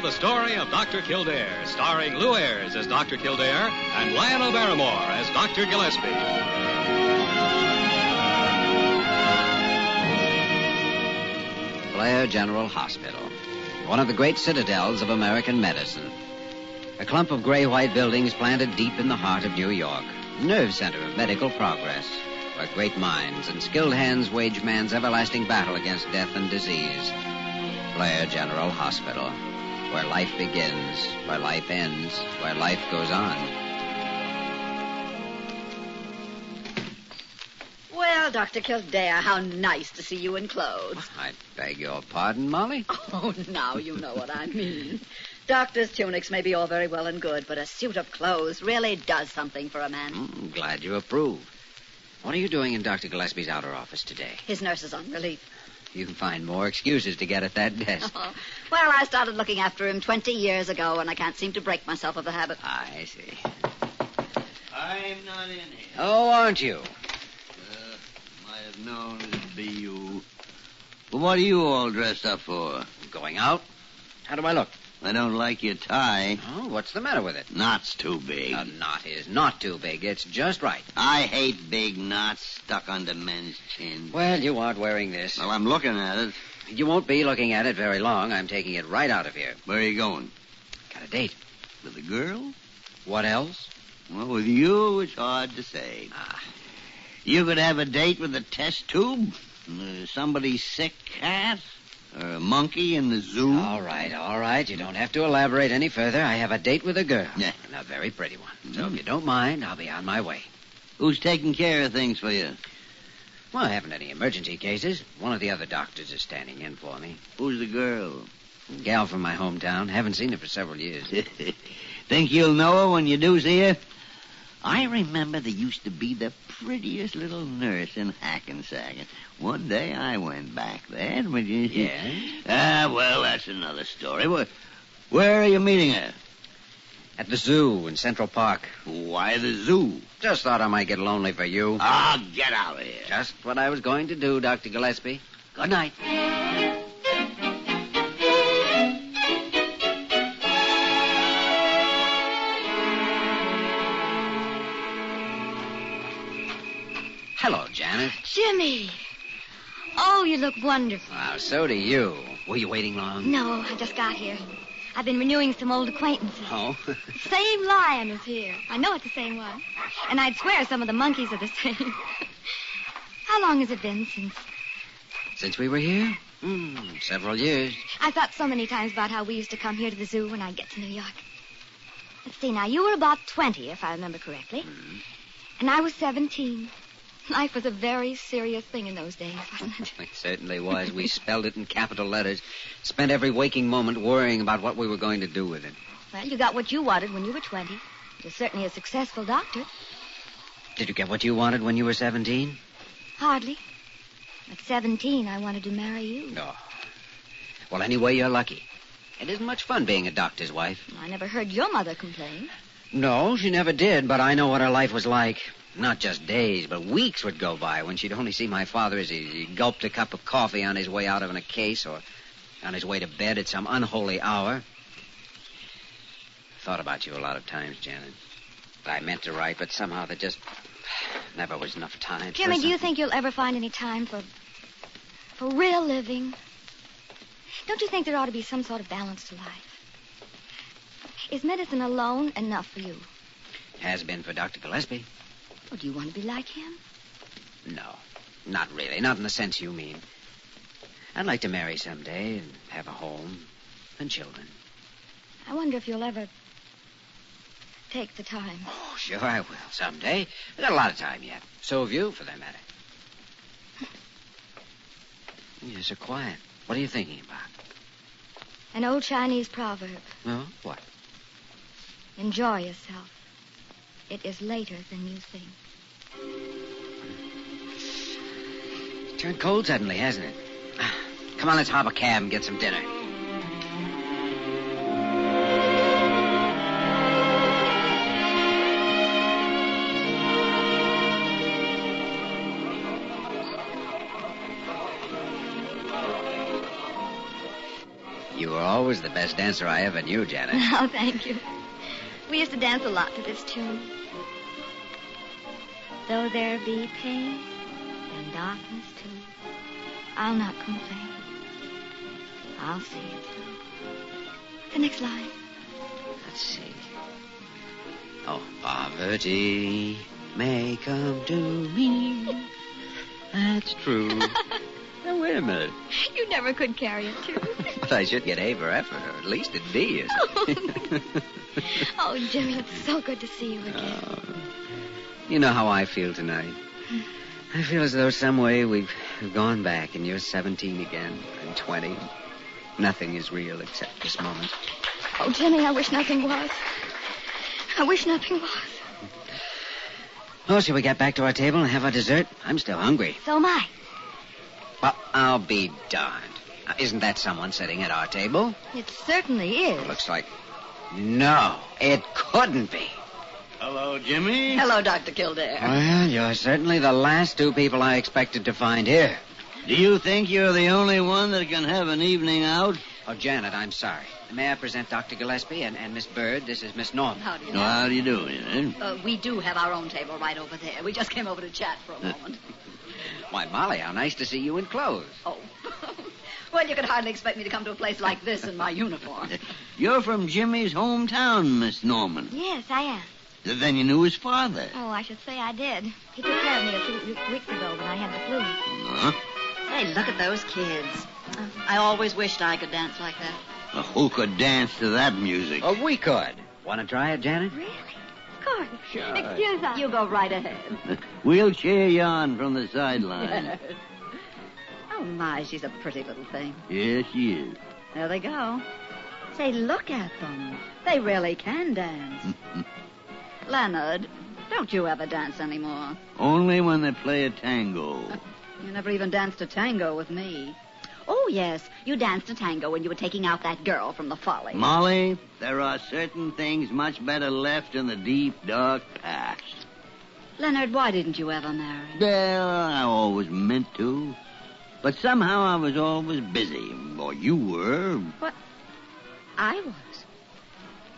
the story of Dr. Kildare, starring Lou Ayres as Dr. Kildare and Lionel Barrymore as Dr. Gillespie. Blair General Hospital, one of the great citadels of American medicine. A clump of gray-white buildings planted deep in the heart of New York, nerve center of medical progress, where great minds and skilled hands wage man's everlasting battle against death and disease. Blair General Hospital, where life begins, where life ends, where life goes on. Well, Dr. Kildare, how nice to see you in clothes. I beg your pardon, Molly? Oh, now you know what I mean. Doctor's tunics may be all very well and good, but a suit of clothes really does something for a man. I'm glad you approve. What are you doing in Dr. Gillespie's outer office today? His nurse is on relief. You can find more excuses to get at that desk. Oh, well, I started looking after him 20 years ago, and I can't seem to break myself of the habit. I see. I'm not in here. Oh, aren't you? Might have known it'd be you. But what are you all dressed up for? Going out? How do I look? I don't like your tie. Oh, what's the matter with it? Knot's too big. A knot is not too big. It's just right. I hate big knots stuck under men's chins. Well, you aren't wearing this. Well, I'm looking at it. You won't be looking at it very long. I'm taking it right out of here. Where are you going? Got a date. With a girl? What else? Well, with you, it's hard to say. You could have a date with a test tube, somebody's sick cat, or a monkey in the zoo. All right. You don't have to elaborate any further. I have a date with a girl. Yeah. And a very pretty one. So if you don't mind, I'll be on my way. Who's taking care of things for you? Well, I haven't any emergency cases. One of the other doctors is standing in for me. Who's the girl? A gal from my hometown. Haven't seen her for several years. Think you'll know her when you do see her? I remember there used to be the prettiest little nurse in Hackensack. One day I went back there. Yeah? Well, that's another story. Where are you meeting her? At the zoo in Central Park. Why the zoo? Just thought I might get lonely for you. Get out of here. Just what I was going to do, Dr. Gillespie. Good night. Hello, Janet. Jimmy! Oh, you look wonderful. Wow, so do you. Were you waiting long? No, I just got here. I've been renewing some old acquaintances. Oh? Same lion is here. I know it's the same one. And I'd swear some of the monkeys are the same. How long has it been since? Since we were here? Several years. I thought so many times about how we used to come here to the zoo when I'd get to New York. Let's see, now, you were about 20, if I remember correctly. And I was 17. Life was a very serious thing in those days, wasn't it? It certainly was. We spelled it in capital letters. Spent every waking moment worrying about what we were going to do with it. Well, you got what you wanted when you were 20. You're certainly a successful doctor. Did you get what you wanted when you were 17? Hardly. At 17, I wanted to marry you. No. Well, anyway, you're lucky. It isn't much fun being a doctor's wife. I never heard your mother complain. No, she never did, but I know what her life was like. Not just days, but weeks would go by when she'd only see my father as he gulped a cup of coffee on his way out of a case or on his way to bed at some unholy hour. Thought about you a lot of times, Janet. I meant to write, but somehow there just never was enough time. Jimmy, do you think you'll ever find any time for real living? Don't you think there ought to be some sort of balance to life? Is medicine alone enough for you? Has been for Dr. Gillespie. Oh, do you want to be like him? No, not really. Not in the sense you mean. I'd like to marry someday and have a home and children. I wonder if you'll ever take the time. Oh, sure I will. Someday. We've got a lot of time yet. So have you, for that matter. You're so quiet. What are you thinking about? An old Chinese proverb. Oh, what? Enjoy yourself. It is later than you think. It's turned cold suddenly, hasn't it? Come on, let's hop a cab and get some dinner. You were always the best dancer I ever knew, Janet. Oh, thank you. We used to dance a lot to this tune. Though there be pain and darkness too, I'll not complain. I'll see it through. The next line. Let's see. Oh, poverty may come to me. That's true. Now, wait a minute. You never could carry a tune. But I should get A for effort, or at least a D. Oh, Jimmy, it's so good to see you again. You know how I feel tonight. I feel as though some way we've gone back, and you're 17 again, and 20. Nothing is real except this moment. Oh, Jimmy, I wish nothing was. I wish nothing was. Oh, shall we get back to our table and have our dessert? I'm still hungry. So am I. Well, I'll be darned. Now, isn't that someone sitting at our table? It certainly is. Looks like... No, it couldn't be. Hello, Jimmy. Hello, Dr. Kildare. Well, you're certainly the last two people I expected to find here. Do you think you're the only one that can have an evening out? Oh, Janet, I'm sorry. May I present Dr. Gillespie and Miss Bird? This is Miss Norman. How do you know? How do you do, Janet? We do have our own table right over there. We just came over to chat for a moment. Why, Molly, how nice to see you in clothes. Oh. Well, you could hardly expect me to come to a place like this in my uniform. You're from Jimmy's hometown, Miss Norman. Yes, I am. Then you knew his father. Oh, I should say I did. He took care of me a few weeks ago when I had the flu. Huh? Hey, look at those kids. I always wished I could dance like that. Well, who could dance to that music? Oh, we could. Want to try it, Janet? Really? Of course. Sure. Excuse us. You go right ahead. We'll cheer you on from the sideline. Yes. Oh, my, she's a pretty little thing. Yes, she is. There they go. Say, look at them. They really can dance. Leonard, don't you ever dance anymore? Only when they play a tango. You never even danced a tango with me. Oh, yes, you danced a tango when you were taking out that girl from the folly. Molly, there are certain things much better left in the deep, dark past. Leonard, why didn't you ever marry? Well, I always meant to. But somehow I was always busy. Or you were. What? I was?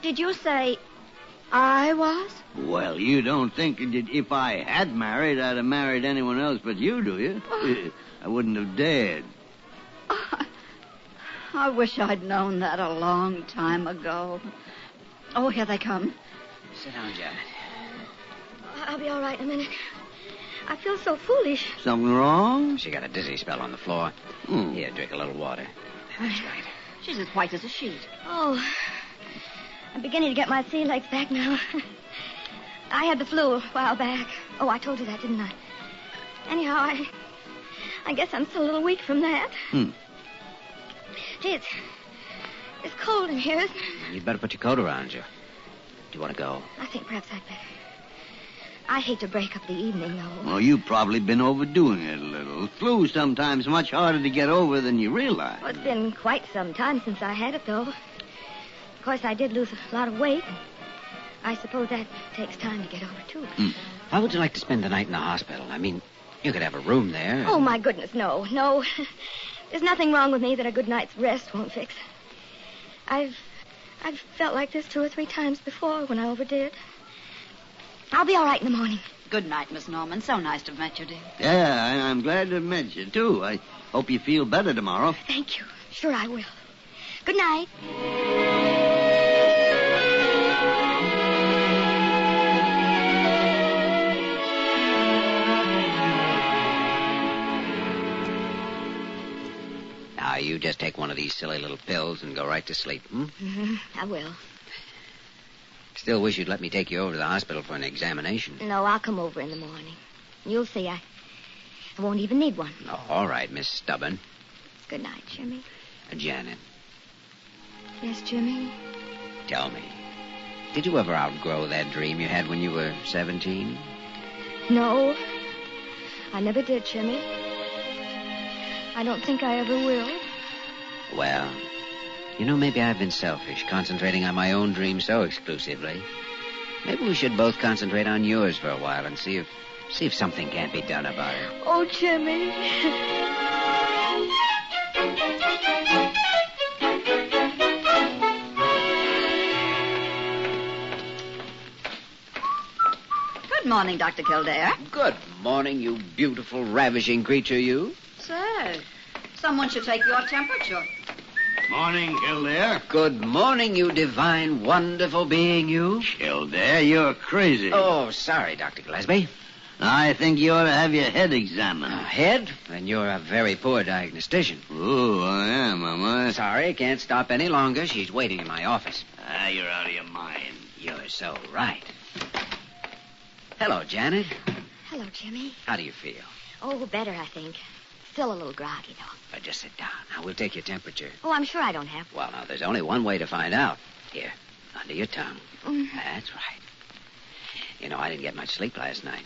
Did you say I was? Well, you don't think that if I had married, I'd have married anyone else but you, do you? I wouldn't have dared. I wish I'd known that a long time ago. Oh, here they come. Sit down, Janet. I'll be all right in a minute. I feel so foolish. Something wrong? She got a dizzy spell on the floor. Here, drink a little water. That's right. She's as white as a sheet. Oh, I'm beginning to get my sea legs back now. I had the flu a while back. Oh, I told you that, didn't I? Anyhow, I guess I'm still a little weak from that. Gee, it's cold in here, isn't it? You'd better put your coat around you. Do you want to go? I think perhaps I'd better. I hate to break up the evening, though. Well, you've probably been overdoing it a little. Flu's sometimes much harder to get over than you realize. Well, it's been quite some time since I had it, though. Of course, I did lose a lot of weight. I suppose that takes time to get over, too. How would you like to spend the night in the hospital? I mean, you could have a room there. Oh, my goodness, no. No. There's nothing wrong with me that a good night's rest won't fix. I've felt like this 2 or 3 times before when I overdid. I'll be all right in the morning. Good night, Miss Norman. So nice to have met you, dear. Yeah, and I'm glad to have met you, too. I hope you feel better tomorrow. Thank you. Sure I will. Good night. Now, you just take one of these silly little pills and go right to sleep, I will. Still wish you'd let me take you over to the hospital for an examination. No, I'll come over in the morning. You'll see, I won't even need one. Oh, all right, Miss Stubborn. Good night, Jimmy. Janet, Yes, Jimmy? tell me, did you ever outgrow that dream you had when you were 17? No, I never did, Jimmy. I don't think I ever will. Well, you know, maybe I've been selfish, concentrating on my own dream so exclusively. Maybe we should both concentrate on yours for a while and see if something can't be done about it. Oh, Jimmy. morning, Dr. Kildare. Good morning, you beautiful, ravishing creature, you. Say, someone should take your temperature. Morning, Kildare. Good morning, you divine, wonderful being, you. Kildare, you're crazy. Oh, sorry, Dr. Gillespie. I think you ought to have your head examined. Head? Then you're a very poor diagnostician. Oh, I am I? Sorry, can't stop any longer. She's waiting in my office. You're out of your mind. You're so right. Hello, Janet. Hello, Jimmy. How do you feel? Oh, better, I think. Still a little groggy, though. Just sit down. Now, we'll take your temperature. Oh, I'm sure I don't have to. Well, now, there's only one way to find out. Here, under your tongue. Mm. That's right. You know, I didn't get much sleep last night.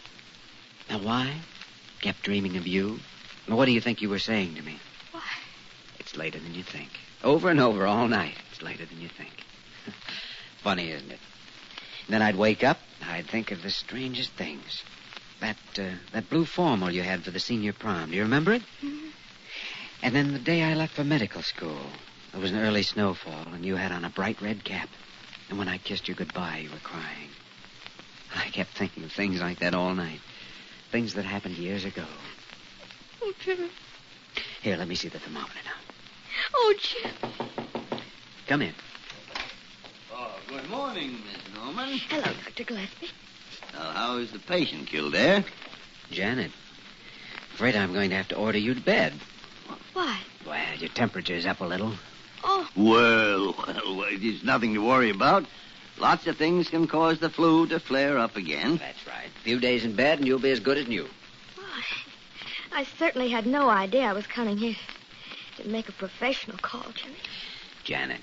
Now, why? Kept dreaming of you. Now, what do you think you were saying to me? What? It's later than you think. Over and over all night. It's later than you think. Funny, isn't it? Then I'd wake up, I'd think of the strangest things. That blue formal you had for the senior prom. Do you remember it? Mm-hmm. And then the day I left for medical school, there was an early snowfall, and you had on a bright red cap. And when I kissed you goodbye, you were crying. I kept thinking of things like that all night. Things that happened years ago. Oh, Jimmy. Here, let me see the thermometer now. Oh, Jim. Come in. Oh, good morning, Miss Norman. Hello, Dr. Gillespie. Well, how is the patient, Kildare? Janet, afraid I'm going to have to order you to bed. Why? Well, your temperature's up a little. Oh, Well, there's nothing to worry about. Lots of things can cause the flu to flare up again. That's right. A few days in bed and you'll be as good as new. why? I certainly had no idea I was coming here to make a professional call, Jimmy. Janet,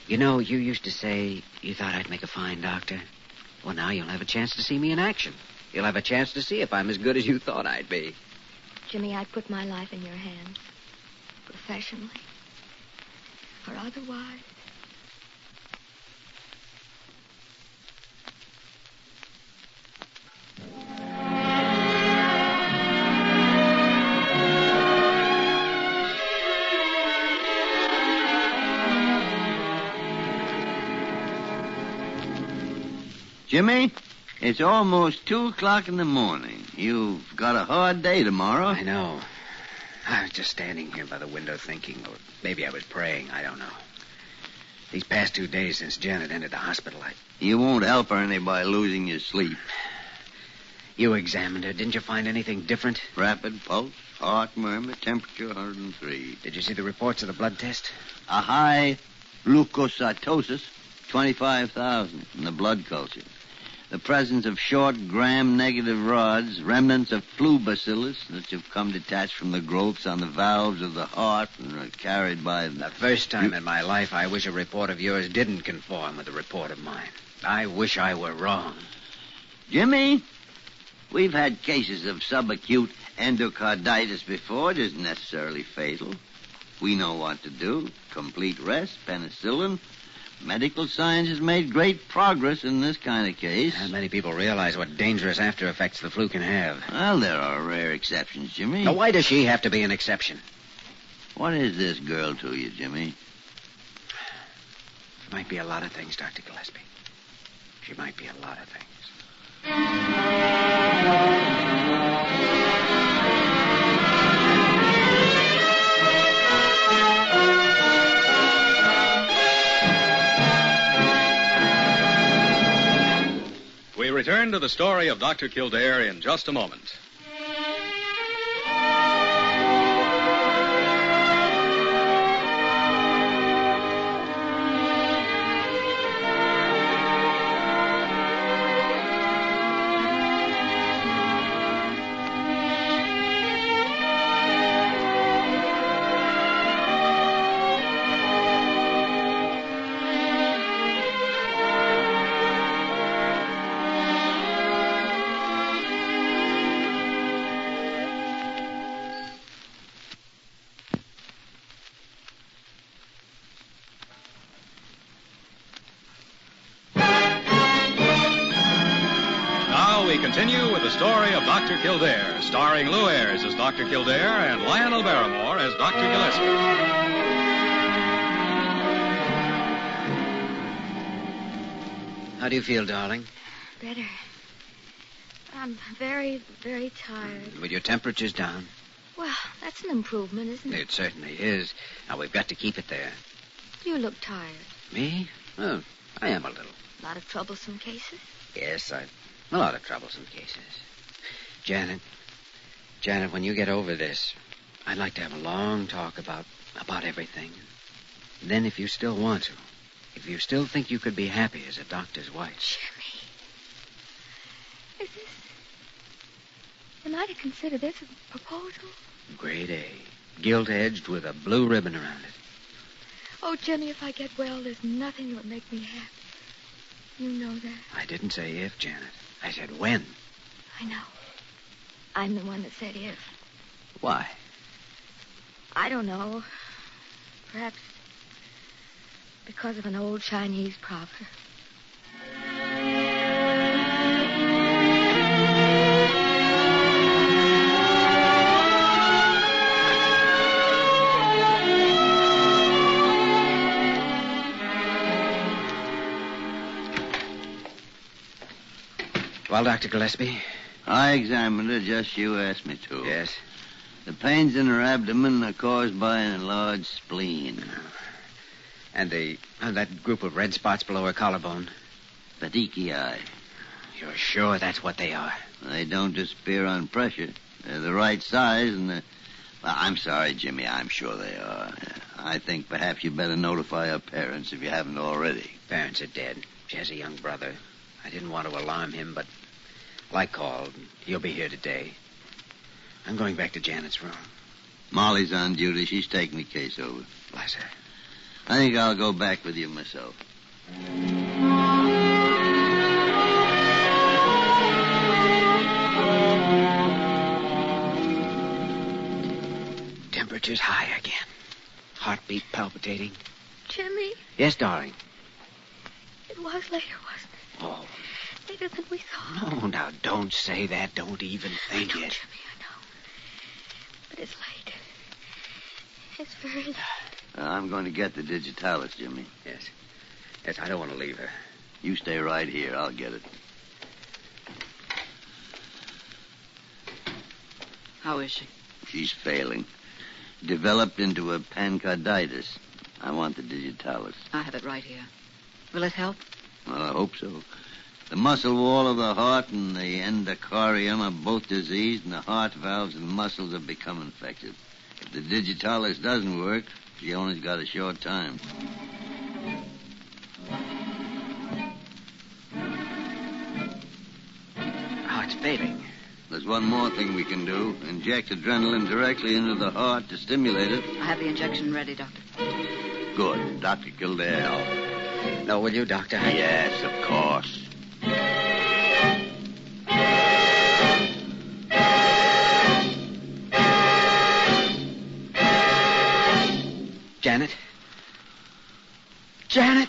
you know, you used to say you thought I'd make a fine doctor. Well, now you'll have a chance to see me in action. You'll have a chance to see if I'm as good as you thought I'd be. Jimmy, I put my life in your hands. Professionally. Or otherwise. Jimmy, it's almost 2:00 in the morning. You've got a hard day tomorrow. I know. I was just standing here by the window thinking, or maybe I was praying, I don't know. These past 2 days since Janet entered the hospital, You won't help her any by losing your sleep. You examined her. Didn't you find anything different? Rapid pulse, heart murmur, temperature 103. Did you see the reports of the blood test? A high leukocytosis, 25,000 in the blood culture. The presence of short gram-negative rods, remnants of flu bacillus that have come detached from the growths on the valves of the heart and are carried by... The first time in my life I wish a report of yours didn't conform with a report of mine. I wish I were wrong. Jimmy, we've had cases of subacute endocarditis before. It isn't necessarily fatal. We know what to do. Complete rest, penicillin. Medical science has made great progress in this kind of case. Not many people realize what dangerous after effects the flu can have. Well, there are rare exceptions, Jimmy. Now, why does she have to be an exception? What is this girl to you, Jimmy? She might be a lot of things, Dr. Gillespie. She might be a lot of things. We return to the story of Dr. Kildare in just a moment. We continue with the story of Dr. Kildare, starring Lou Ayres as Dr. Kildare and Lionel Barrymore as Dr. Gillespie. How do you feel, darling? Better. I'm very, very tired. Well, your temperature's down. Well, that's an improvement, isn't it? It certainly is. Now, we've got to keep it there. You look tired. Me? Oh, I am a little. A lot of troublesome cases? Yes, I've a lot of troublesome cases. Janet, when you get over this, I'd like to have a long talk about everything. Then, if you still want to, if you still think you could be happy as a doctor's wife. Jimmy. Is this... Am I to consider this a proposal? Grade A. Gilt-edged with a blue ribbon around it. Oh, Jimmy, if I get well, there's nothing that would make me happy. You know that. I didn't say if, Janet. I said when. I know. I'm the one that said if. Why? I don't know. Perhaps because of an old Chinese proverb. Well, Dr. Gillespie? I examined her just you asked me to. Yes. The pains in her abdomen are caused by an enlarged spleen. And that group of red spots below her collarbone? Petechiae. You're sure that's what they are? They don't disappear on pressure. They're the right size and the... Well, I'm sorry, Jimmy. I'm sure they are. I think perhaps you better notify her parents if you haven't already. Parents are dead. She has a young brother. I didn't want to alarm him, but like called. He'll be here today. I'm going back to Janet's room. Molly's on duty. She's taking the case over. Bless her. I think I'll go back with you myself. Temperature's high again. Heartbeat palpitating. Jimmy, Yes, darling. it was later, wasn't it? Oh, Later than we thought. no, now don't say that. Don't even think I know, it. Jimmy, I know. But it's late. It's very late. I'm going to get the digitalis, Jimmy. Yes. Yes, I don't want to leave her. You stay right here. I'll get it. How is she? She's failing. Developed into a pancarditis. I want the digitalis. I have it right here. Will it help? Well, I hope so. The muscle wall of the heart and the endocardium are both diseased, and the heart valves and muscles have become infected. If the digitalis doesn't work, she only's got a short time. Oh, it's failing. There's one more thing we can do. Inject adrenaline directly into the heart to stimulate it. I have the injection ready, Doctor. Good. Dr. Kildare. No, will you, Doctor? Yes, of course. Janet? Janet?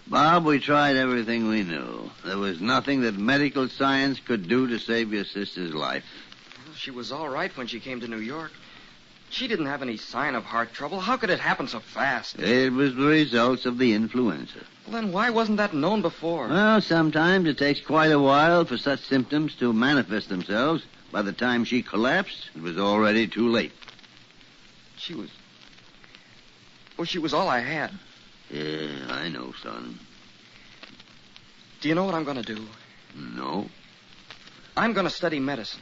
Bob, we tried everything we knew. There was nothing that medical science could do to save your sister's life. Well, she was all right when she came to New York. She didn't have any sign of heart trouble. How could it happen so fast? It was the results of the influenza. Well, then why wasn't that known before? Well, sometimes it takes quite a while for such symptoms to manifest themselves. By the time she collapsed, it was already too late. She was... Well, she was all I had. Yeah, I know, son. Do you know what I'm going to do? No. I'm going to study medicine.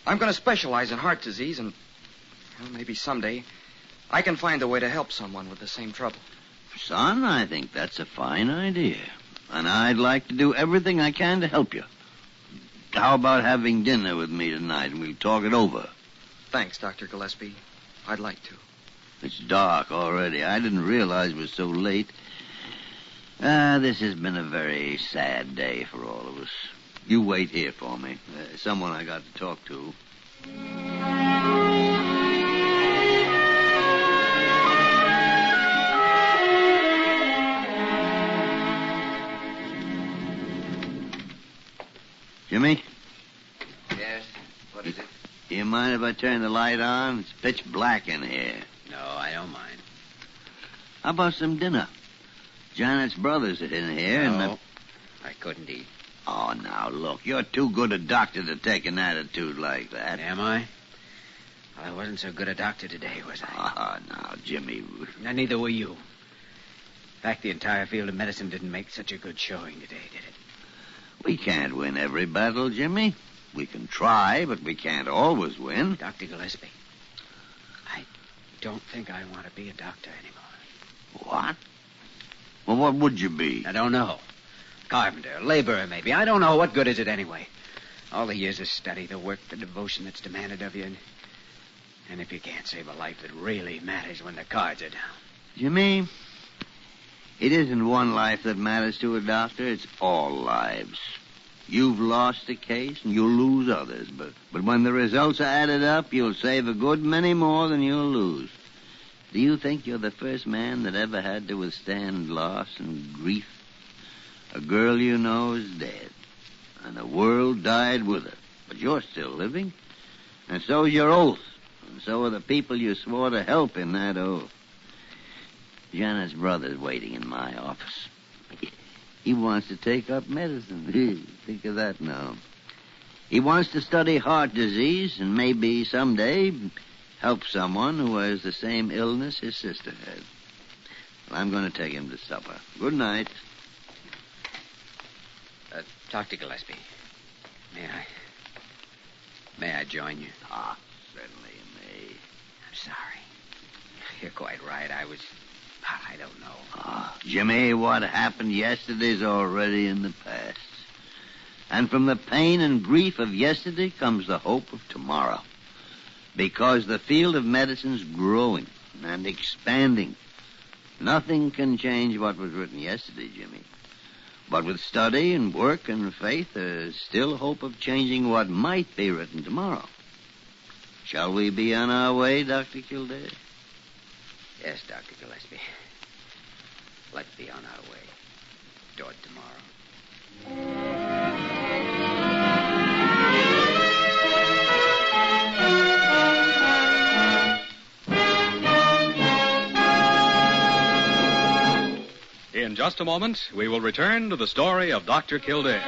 I'm going to specialize in heart disease, and well, maybe someday I can find a way to help someone with the same trouble. Son, I think that's a fine idea. And I'd like to do everything I can to help you. How about having dinner with me tonight, and we'll talk it over? Thanks, Dr. Gillespie. I'd like to. It's dark already. I didn't realize it was so late. This has been a very sad day for all of us. You wait here for me. Someone I got to talk to. Jimmy? mind if I turn the light on? It's pitch black in here. No, I don't mind. How about some dinner? Janet's brothers are in here. No, I couldn't eat. Oh, now, look, you're too good a doctor to take an attitude like that. Am I? Well, I wasn't so good a doctor today, was I? Oh, now, Jimmy. And neither were you. In fact, the entire field of medicine didn't make such a good showing today, did it? We can't win every battle, Jimmy. We can try, but we can't always win. Dr. Gillespie, I don't think I want to be a doctor anymore. What? Well, what would you be? I don't know. Carpenter, laborer, maybe. I don't know. What good is it anyway? All the years of study, the work, the devotion that's demanded of you. And if you can't save a life, it really matters when the cards are down. Jimmy, it isn't one life that matters to a doctor. It's all lives. You've lost a case, and you'll lose others. But when the results are added up, you'll save a good many more than you'll lose. Do you think you're the first man that ever had to withstand loss and grief? A girl you know is dead, and the world died with her. But you're still living, and so is your oath, and so are the people you swore to help in that oath. Janet's brother's waiting in my office. He wants to take up medicine. Think of that now. He wants to study heart disease and maybe someday help someone who has the same illness his sister had. Well, I'm going to take him to supper. Good night. Dr. Gillespie, may I join you? Ah, certainly you may. I'm sorry. You're quite right. I don't know. Ah, Jimmy, what happened yesterday's already in the past. And from the pain and grief of yesterday comes the hope of tomorrow. Because the field of medicine's growing and expanding. Nothing can change what was written yesterday, Jimmy. But with study and work and faith, there's still hope of changing what might be written tomorrow. Shall we be on our way, Dr. Kildare? Yes, Dr. Gillespie. Let's be on our way toward tomorrow. In just a moment, we will return to the story of Dr. Kildare.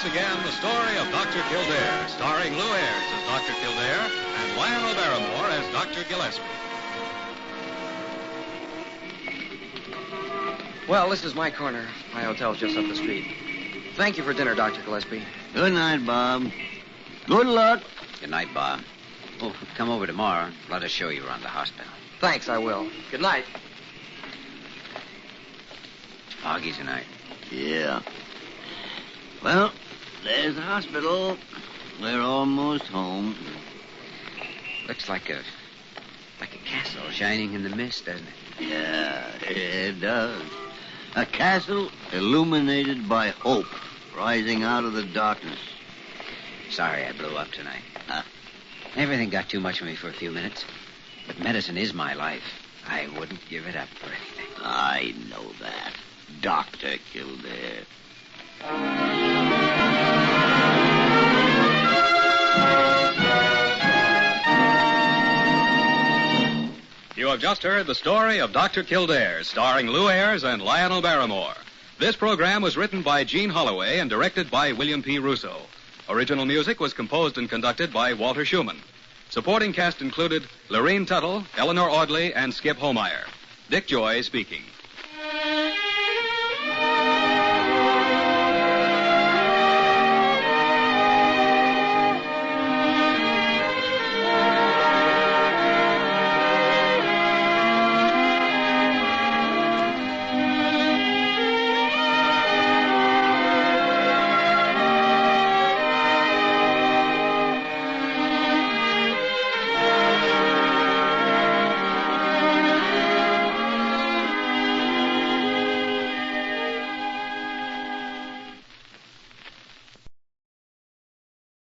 Again, the story of Dr. Kildare, starring Lou Ayres as Dr. Kildare and Lionel Barrymore as Dr. Gillespie. Well, this is my corner. My hotel's just up the street. Thank you for dinner, Dr. Gillespie. Good night, Bob. Good luck. Good night, Bob. Oh, come over tomorrow. Let us show you around the hospital. Thanks, I will. Good night. Foggy tonight. Yeah. Well, there's the hospital. We're almost home. Looks like a castle shining in the mist, doesn't it? Yeah, it does. A castle illuminated by hope, rising out of the darkness. Sorry I blew up tonight. Everything got too much for me for a few minutes. But medicine is my life. I wouldn't give it up for anything. I know that. Dr. Kildare. You have just heard the story of Dr. Kildare, starring Lou Ayres and Lionel Barrymore. This program was written by Gene Holloway and directed by William P. Russo. Original music was composed and conducted by Walter Schumann. Supporting cast included Lorene Tuttle, Eleanor Audley, and Skip Homeyer. Dick Joy speaking.